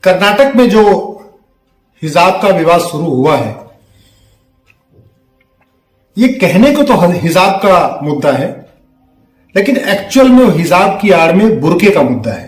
कर्नाटक में जो हिजाब का विवाद शुरू हुआ है, ये कहने को तो हिजाब का मुद्दा है, लेकिन एक्चुअल में हिजाब की आड़ में बुर्के का मुद्दा है।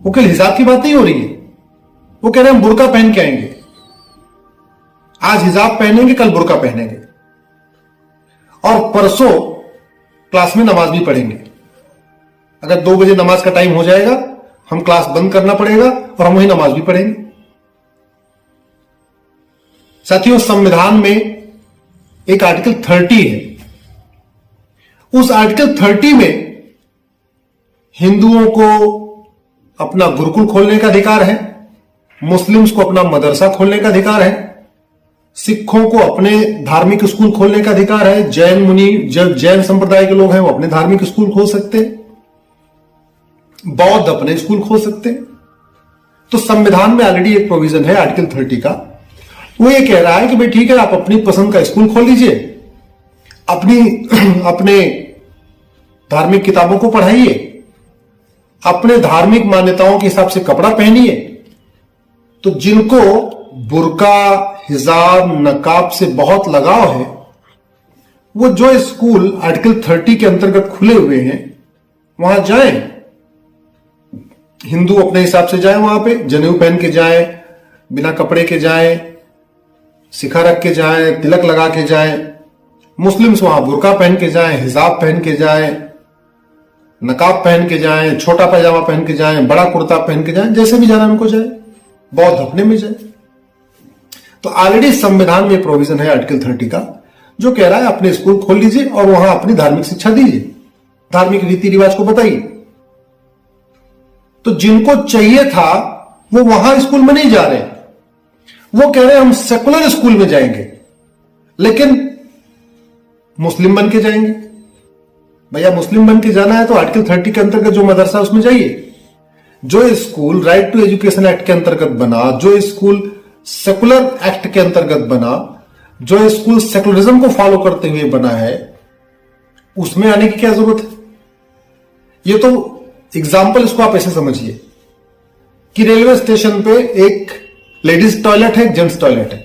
वो केवल हिजाब की बात नहीं हो रही है, वो कह रहे हैं हम बुर्का पहन के आएंगे, आज हिजाब पहनेंगे कल बुर्का पहनेंगे और परसों क्लास में नमाज भी पढ़ेंगे। अगर 2 बजे नमाज का टाइम हो जाएगा, हम क्लास बंद करना पड़ेगा और हम वही नमाज भी पढ़ेंगे। साथियों, संविधान में एक आर्टिकल 30 है। उस आर्टिकल 30 में हिंदुओं को अपना गुरुकुल खोलने का अधिकार है, मुस्लिम्स को अपना मदरसा खोलने का अधिकार है, सिखों को अपने धार्मिक स्कूल खोलने का अधिकार है, जैन मुनि जब जैन संप्रदाय के लोग हैं वो अपने धार्मिक स्कूल खोल सकते हैं, बौद्ध अपने स्कूल खोल सकते हैं। तो संविधान में ऑलरेडी एक प्रोविजन है आर्टिकल 30 का, वो ये कह रहा है कि भाई ठीक है, आप अपनी पसंद का स्कूल खोल लीजिए, अपने धार्मिक किताबों को पढ़ाइए, अपने धार्मिक मान्यताओं के हिसाब से कपड़ा पहनिए। तो जिनको बुर्का, हिजाब, नकाब से बहुत लगाव है, वो जो स्कूल आर्टिकल 30 के अंतर्गत खुले हुए हैं वहां जाएं, हिंदू अपने हिसाब से जाएं, वहां पे जनेऊ पहन के जाएं, बिना कपड़े के जाएं, शिखा रख के जाएं, तिलक लगा के जाएं। मुस्लिम्स वहां बुर्का पहन के जाएं, हिजाब पहन के जाएं, नकाब पहन के जाएं, छोटा पैजामा पहन के जाएं, बड़ा कुर्ता पहन के जाएं, जैसे भी जाना उनको जाए, बौद्ध अपने में जाए। तो ऑलरेडी संविधान में प्रोविजन है आर्टिकल 30 का, जो कह रहा है अपने स्कूल खोल लीजिए और वहां अपनी धार्मिक शिक्षा दीजिए, धार्मिक रीति रिवाज को बताइए। तो जिनको चाहिए था वो वहां स्कूल में नहीं जा रहे, वो कह रहे हैं हम सेकुलर स्कूल में जाएंगे, लेकिन मुस्लिम बन के जाएंगे। भैया, मुस्लिम बन के जाना है तो आर्टिकल 30 के अंतर्गत जो मदरसा उसमें जाइए। जो school right to education act के अंतर्गत बना, जो स्कूल सेकुलर एक्ट के अंतर्गत बना, जो स्कूल सेकुलरिज्म को फॉलो करते हुए बना है, उसमें आने की क्या जरूरत है? ये तो एग्जाम्पल, इसको आप ऐसे समझिए कि रेलवे स्टेशन पे एक लेडीज टॉयलेट है, एक जेंट्स टॉयलेट है।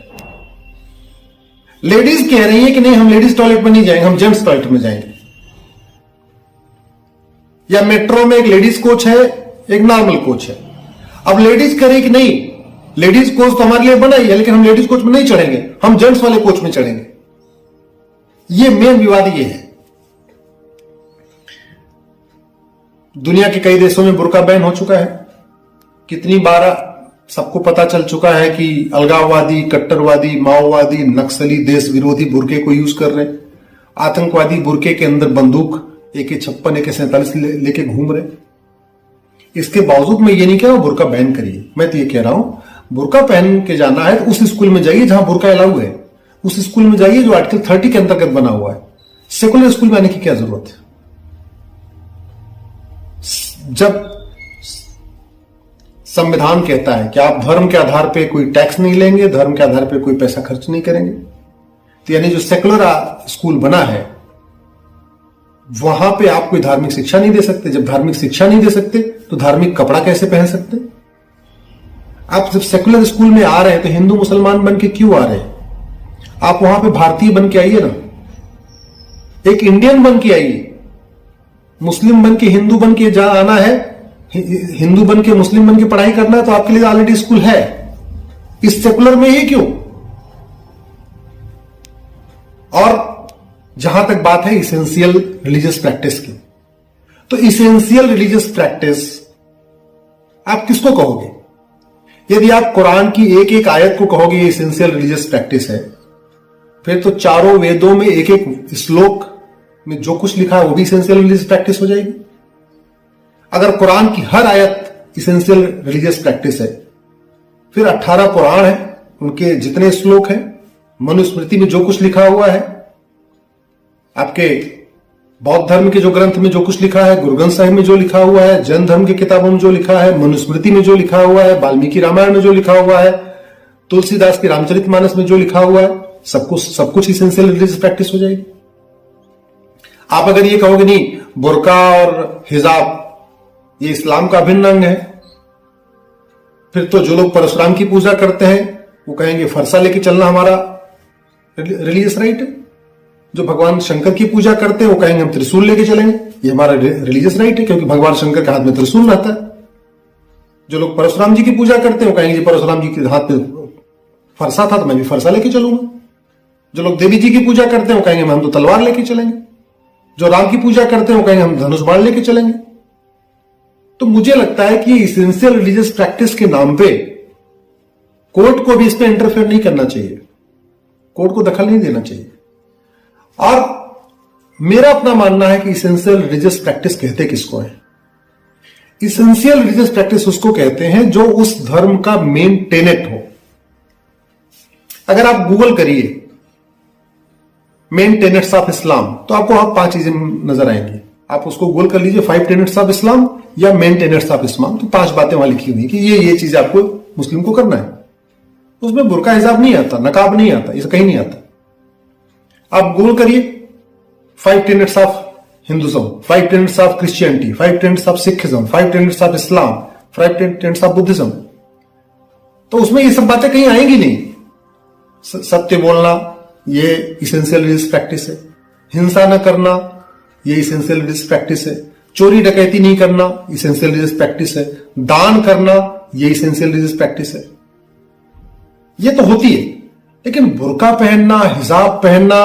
लेडीज कह रही है कि नहीं, हम लेडीज टॉयलेट में नहीं जाएंगे, हम जेंट्स टॉयलेट में जाएंगे। या मेट्रो में एक लेडीज कोच है, एक नॉर्मल कोच है। अब लेडीज कह रही कि नहीं, लेडीज कोच तो हमारे लिए बनाई है, लेकिन हम लेडीज कोच में नहीं चढ़ेंगे, हम जेंट्स वाले कोच में चढ़ेंगे। ये मेन विवाद ये है। दुनिया के कई देशों में बुर्का बैन हो चुका है। कितनी बार सबको पता चल चुका है कि अलगाववादी, कट्टरवादी, माओवादी, नक्सली, देश विरोधी बुर्के को यूज कर रहे हैं। आतंकवादी बुर्के के अंदर बंदूक AK-56, AK-47 लेके घूम रहे। इसके बावजूद मैं ये नहीं कह रहा हूं बुर्का बैन करिए, मैं तो ये कह रहा हूं बुर्का पहन के जाना है तो उस स्कूल में जाइए जहां बुर्का अलाउ है, उस स्कूल में जाइए जो आर्टिकल 30 के अंतर्गत बना हुआ है। सेकुलर स्कूल में आने की क्या जरूरत है? जब संविधान कहता है कि आप धर्म के आधार पे कोई टैक्स नहीं लेंगे, धर्म के आधार पे कोई पैसा खर्च नहीं करेंगे, तो यानी जो सेकुलर स्कूल बना है वहां पे आप कोई धार्मिक शिक्षा नहीं दे सकते। जब धार्मिक शिक्षा नहीं दे सकते तो धार्मिक कपड़ा कैसे पहन सकते? आप जब सेकुलर स्कूल में आ रहे हैं तो हिंदू मुसलमान बन के क्यों आ रहे हैं? आप वहां पे भारतीय बन के आइए ना, एक इंडियन बन के आइए। मुस्लिम बन के हिंदू बन के जा आना है, हिंदू बन के मुस्लिम बन के पढ़ाई करना है, तो आपके लिए ऑलरेडी स्कूल है। इस सेकुलर में ही क्यों? और जहां तक बात है इसेंशियल रिलीजियस प्रैक्टिस की, तो इसेंशियल रिलीजियस प्रैक्टिस आप किसको कहोगे? यदि आप कुरान की एक एक आयत को कहोगे ये इसेंशियल रिलीजियस प्रैक्टिस है, फिर तो चारों वेदों में एक एक श्लोक में जो कुछ लिखा है वो भी इसेंशियल रिलीजियस प्रैक्टिस हो जाएगी। अगर कुरान की हर आयत इसेंशियल रिलीजियस प्रैक्टिस है, फिर 18 पुराण है, उनके जितने श्लोक हैं, मनुस्मृति में जो कुछ लिखा हुआ है, आपके बौद्ध धर्म के जो ग्रंथ में जो कुछ लिखा है, गुरु ग्रंथ साहिब में जो लिखा हुआ है, जैन धर्म की किताबों में जो लिखा है, मनुस्मृति में जो लिखा हुआ है, वाल्मीकि रामायण में जो लिखा हुआ है, तुलसीदास की रामचरितमानस में जो लिखा हुआ है, सब कुछ इसेंशियल रिलीजियस प्रैक्टिस हो जाएगी। आप अगर ये कहोगे नहीं बुर्का और हिजाब ये इस्लाम का अभिन्न अंग है, फिर तो जो लोग परशुराम की पूजा करते हैं वो कहेंगे फरसा लेके चलना हमारा रिलीजियस राइट है। जो भगवान शंकर की पूजा करते हैं वो कहेंगे हम त्रिशूल लेके चलेंगे, ये हमारा रिलीजियस राइट है, क्योंकि भगवान शंकर के हाथ में त्रिशूल रहता है। जो लोग परशुराम जी की पूजा करते हैं वो कहेंगे परशुराम जी के हाथ में फरसा था तो मैं भी फरसा लेके चलूंगा। जो लोग देवी जी की पूजा करते हैं वो कहेंगे हम तो तलवार लेके चलेंगे। जो राम की पूजा करते हैं वो कहेंगे हम धनुष बाण लेके चलेंगे। तो मुझे लगता है कि इसेंशियल रिलीजियस प्रैक्टिस के नाम पे कोर्ट को भी इसमें इंटरफेयर नहीं करना चाहिए, कोर्ट को दखल नहीं देना चाहिए। और मेरा अपना मानना है कि इसेंशियल रिलीजियस प्रैक्टिस कहते किसको है? इसेंशियल रिलीजियस प्रैक्टिस उसको कहते हैं जो उस धर्म का मेन टेनेट हो। अगर आप गूगल करिए मेन टेनेट्स ऑफ इस्लाम तो आपको आप 5 चीजें नजर आएंगी। आप उसको गूगल कर लीजिए 5 टेनेट्स ऑफ इस्लाम या मेन टेनेट्स ऑफ इस्लाम, तो 5 बातें वहां लिखी हुई कि ये चीज आपको मुस्लिम को करना है। उसमें बुर्का हिजाब नहीं आता, नकाब नहीं आता, ये कहीं नहीं आता। आप गूगल करिए 5 tenets of Hinduism, 5 tenets of Christianity, 5 tenets of Sikhism, 5 tenets of Islam, 5 tenets of Buddhism, तो उसमें ये सब बातें कहीं आएंगी नहीं। सत्य बोलना ये इसेंशियल रिलीजियस प्रैक्टिस है, हिंसा न करना ये इसेंशियल रिलीजियस प्रैक्टिस है, चोरी डकैती नहीं करना इसेंशियल रिलीजियस प्रैक्टिस है, दान करना ये इसेंशियल रिलीजियस प्रैक्टिस है। ये तो होती है, लेकिन बुर्का पहनना, हिजाब पहनना,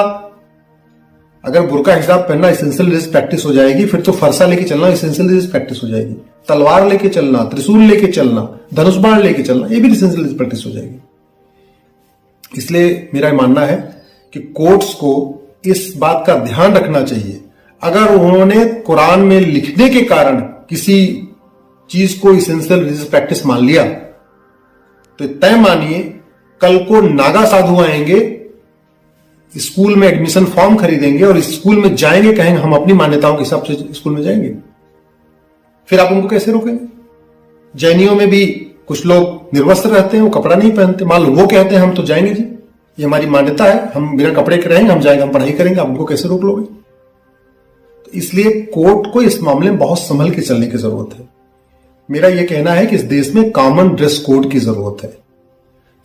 अगर बुर्का हिजाब पहनना इसेंशियल रिलीजियस प्रैक्टिस हो जाएगी फिर तो फरसा लेके चलना इसेंशियल रिलीजियस प्रैक्टिस हो जाएगी, तलवार लेके चलना, त्रिशूल लेके चलना, धनुष बाण लेके चलना ये भी इसेंशियल रिलीजियस प्रैक्टिस हो जाएगी। इसलिए मेरा मानना है कि कोर्ट्स को इस बात का ध्यान रखना चाहिए। अगर उन्होंने कुरान में लिखने के कारण किसी चीज को इसेंशियल रिलीजियस प्रैक्टिस मान लिया तो तय मानिए कल को नागा साधु आएंगे, स्कूल में एडमिशन फॉर्म खरीदेंगे और स्कूल में जाएंगे, कहेंगे हम अपनी मान्यताओं के हिसाब से स्कूल में जाएंगे। फिर आप उनको कैसे रोकेंगे? जैनियों में भी कुछ लोग निर्वस्त्र रहते हैं, वो कपड़ा नहीं पहनते, मान लो वो कहते हैं हम तो जाएंगे जी, ये हमारी मान्यता है, हम बिना कपड़े के रहेंगे, हम जाएंगे, हम पढ़ाई करेंगे, आप उनको कैसे रोक लोगे? तो इसलिए कोर्ट को इस मामले में बहुत संभल के चलने की जरूरत है। मेरा यह कहना है कि इस देश में कॉमन ड्रेस कोड की जरूरत है।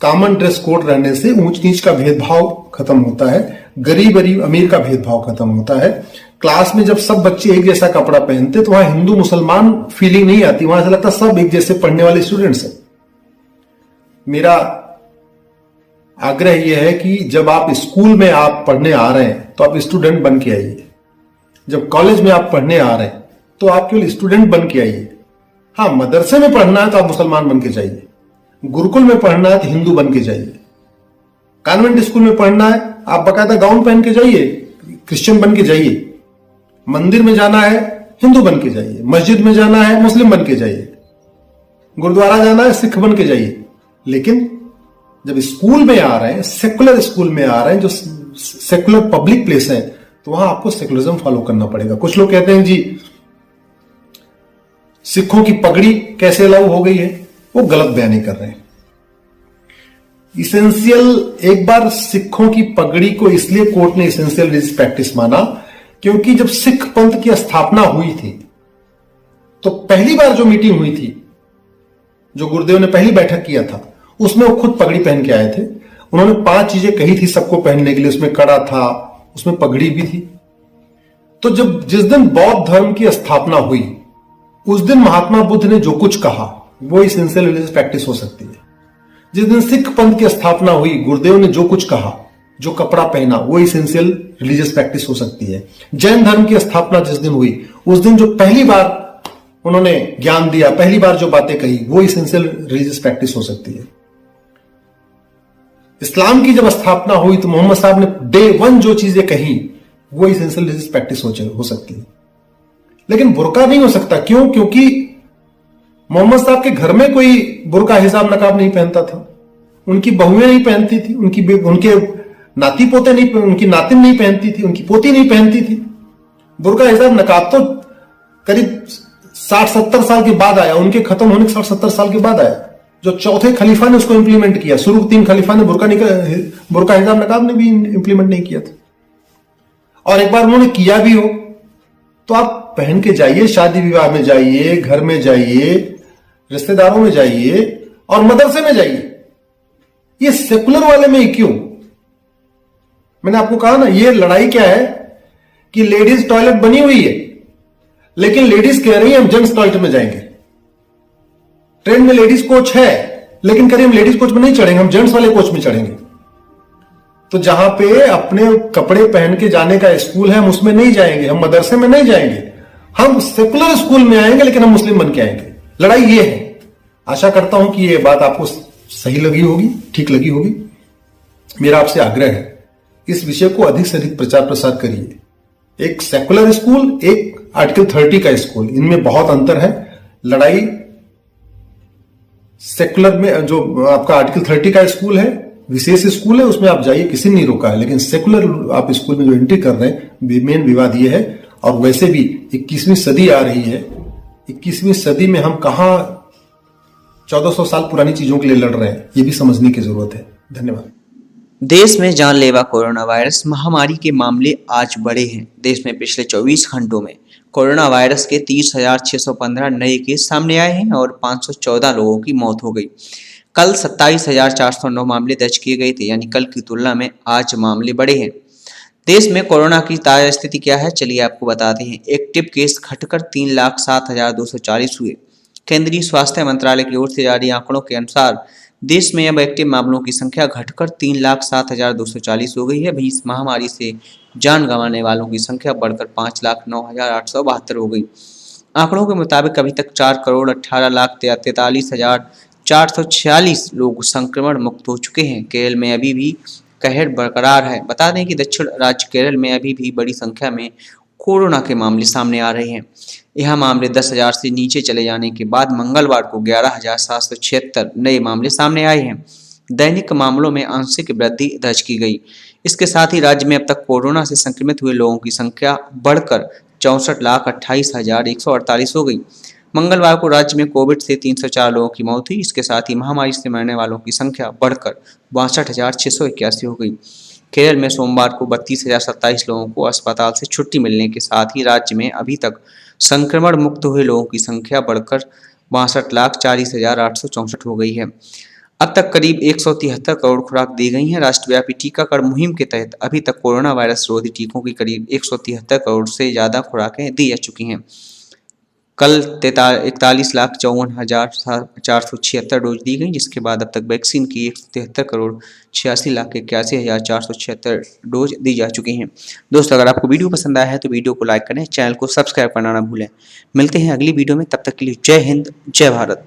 कॉमन ड्रेस कोड रहने से ऊंच नीच का भेदभाव खत्म होता है, गरीब अमीर का भेदभाव खत्म होता है। क्लास में जब सब बच्चे एक जैसा कपड़ा पहनते तो वहां हिंदू मुसलमान फीलिंग नहीं आती, वहां से लगता सब एक जैसे पढ़ने वाले स्टूडेंट्स हैं। मेरा आग्रह यह है कि जब आप स्कूल में आप पढ़ने आ रहे हैं तो आप स्टूडेंट बन के आइए, जब कॉलेज में आप पढ़ने आ रहे हैं तो आप केवल स्टूडेंट बन के आइए। हाँ, मदरसे में पढ़ना है तो आप मुसलमान बन के जाइए, गुरुकुल में पढ़ना है तो हिंदू बन के जाइए, कॉन्वेंट स्कूल में पढ़ना है आप बकायदा गाउन पहन के जाइए, क्रिश्चियन बन के जाइए, मंदिर में जाना है हिंदू बन के जाइए, मस्जिद में जाना है मुस्लिम बन के जाइए, गुरुद्वारा जाना है सिख बन के जाइए। लेकिन जब स्कूल में आ रहे हैं, सेकुलर स्कूल में आ रहे हैं, जो सेकुलर पब्लिक प्लेस है, तो वहां आपको सेकुलरिज्म फॉलो करना पड़ेगा। कुछ लोग कहते हैं जी सिखों की पगड़ी कैसे अलाउ हो गई है, वो गलत बयानी कर रहे हैं। इसेंशियल, एक बार सिखों की पगड़ी को इसलिए कोर्ट ने इसेंशियल रिलीजियस प्रैक्टिस माना क्योंकि जब सिख पंथ की स्थापना हुई थी तो पहली बार जो मीटिंग हुई थी, जो गुरुदेव ने पहली बैठक किया था, उसमें वो खुद पगड़ी पहन के आए थे। उन्होंने 5 चीजें कही थी सबको पहनने के लिए, उसमें कड़ा था, उसमें पगड़ी भी थी। तो जब जिस दिन बौद्ध धर्म की स्थापना हुई उस दिन महात्मा बुद्ध ने जो कुछ कहा वो इसेंशियल रिलीजियस प्रैक्टिस हो सकती है। जिस दिन सिख पंथ की स्थापना हुई, गुरुदेव ने जो कुछ कहा, जो कपड़ा पहना, वो इसेंशियल रिलीजियस प्रैक्टिस हो सकती है। जैन धर्म की स्थापना जिस दिन हुई उस दिन जो पहली बार उन्होंने ज्ञान दिया, पहली बार जो बातें कही, वो इसेंशियल रिलीजियस प्रैक्टिस हो सकती है। इस्लाम की जब स्थापना हुई तो मोहम्मद साहब ने डे 1 जो चीजें कही वो इसेंशियल रिलीजियस प्रैक्टिस हो सकती है। लेकिन बुर्का नहीं हो सकता। क्यों? क्योंकि मोहम्मद साहब के घर में कोई बुर्का हिजाब नकाब नहीं पहनता था, उनकी बहुएं नहीं पहनती थी, उनके नाती पोते नहीं, उनकी नातिन नहीं पहनती थी, उनकी पोती नहीं पहनती थी। बुर्का हिजाब नकाब तो करीब 60-70 साल के बाद आया, उनके खत्म होने के 60-70 साल के बाद आया। जो चौथे खलीफा ने उसको इंप्लीमेंट किया, शुरू 3 खलीफा ने बुर्का हिजाब नकाब ने भी इंप्लीमेंट नहीं किया था। और एक बार उन्होंने किया भी हो तो आप पहन के जाइए, शादी विवाह में जाइए, घर में जाइए, रिश्तेदारों में जाइए, और मदरसे में जाइए। ये सेकुलर वाले में क्यों? मैंने आपको कहा ना, ये लड़ाई क्या है कि लेडीज टॉयलेट बनी हुई है, लेकिन लेडीज कह रही है हम जेंट्स टॉयलेट में जाएंगे। ट्रेन में लेडीज कोच है, लेकिन कह रही हम लेडीज कोच में नहीं चढ़ेंगे, हम जेंट्स वाले कोच में चढ़ेंगे। तो जहां पे अपने कपड़े पहन के जाने का स्कूल है, हम उसमें नहीं जाएंगे, हम मदरसे में नहीं जाएंगे, हम सेकुलर स्कूल में आएंगे, लेकिन हम मुस्लिम बन के आएंगे। लड़ाई ये है। आशा करता हूं कि ये बात आपको सही लगी होगी, ठीक लगी होगी। मेरा आपसे आग्रह है, इस विषय को अधिक से अधिक प्रचार प्रसार करिए। एक सेकुलर स्कूल, एक आर्टिकल 30 का स्कूल, इनमें बहुत अंतर है। लड़ाई सेकुलर में जो आपका आर्टिकल 30 का स्कूल है, विशेष स्कूल है, उसमें आप जाइए, किसी ने नहीं रोका है। लेकिन सेकुलर आप स्कूल में जो एंट्री कर रहे हैं, मेन विवाद ये है। और वैसे भी 21वीं सदी आ रही है, 21वीं सदी में हम कहां 1400 साल पुरानी चीजों के लिए लड़ रहे हैं, ये भी समझने की जरूरत है। धन्यवाद। देश में जानलेवा कोरोना वायरस महामारी के मामले आज बढ़े हैं। देश में पिछले 24 घंटों में कोरोना वायरस के 30,615 नए केस सामने आए हैं और 514 लोगों की मौत हो गई। कल 27,409 मामले दर्ज किए गए थे, यानी कल की तुलना में आज मामले बढ़े हैं। देश में कोरोना की ताजा स्थिति क्या है, चलिए आपको बताते हैं। एक्टिव केस घटकर 3,07,240 हुए। केंद्रीय स्वास्थ्य मंत्रालय की ओर से जारी आंकड़ों के अनुसार देश में अब एक्टिव मामलों की संख्या घटकर 3,07,240 हो गई है। वहीं इस महामारी से जान गंवाने वालों की संख्या बढ़कर 5,09,872 हो गई। आंकड़ों के मुताबिक अभी तक 4,18,43,446 लोग संक्रमण मुक्त हो चुके हैं। केरल में अभी भी कहर बरकरार है। बता दें कि दक्षिण राज्य केरल में अभी भी बड़ी संख्या में कोरोना के मामले सामने आ रहे हैं। यह मामले 10,000 से नीचे चले जाने के बाद मंगलवार को 11,776 नए मामले सामने आए हैं। दैनिक मामलों में आंशिक वृद्धि दर्ज की गई। इसके साथ ही राज्य में अब तक कोरोना से संक्रमित हुए लोगों की संख्या बढ़कर 64,28,148 हो गई। मंगलवार को राज्य में कोविड से 304 लोगों की मौत हुई। इसके साथ ही महामारी से मरने वालों की संख्या बढ़कर 62,681 हो गई। केरल में सोमवार को 32,027 लोगों को अस्पताल से छुट्टी मिलने के साथ ही राज्य में अभी तक संक्रमण मुक्त हुए लोगों की संख्या बढ़कर 62,40,864 हो गई है। अब तक करीब 173 करोड़ खुराक दी गई हैं। राष्ट्रव्यापी टीकाकरण मुहिम के तहत अभी तक कोरोना वायरस रोधी टीकों की करीब 173 करोड़ से ज़्यादा खुराकें दी जा चुकी हैं। कल 41,54,476 डोज दी गई, जिसके बाद अब तक वैक्सीन की 173 करोड़ 86,81,476 डोज दी जा चुकी हैं। दोस्तों, अगर आपको वीडियो पसंद आया है तो वीडियो को लाइक करें, चैनल को सब्सक्राइब करना ना भूलें। मिलते हैं अगली वीडियो में, तब तक के लिए जय हिंद, जय भारत।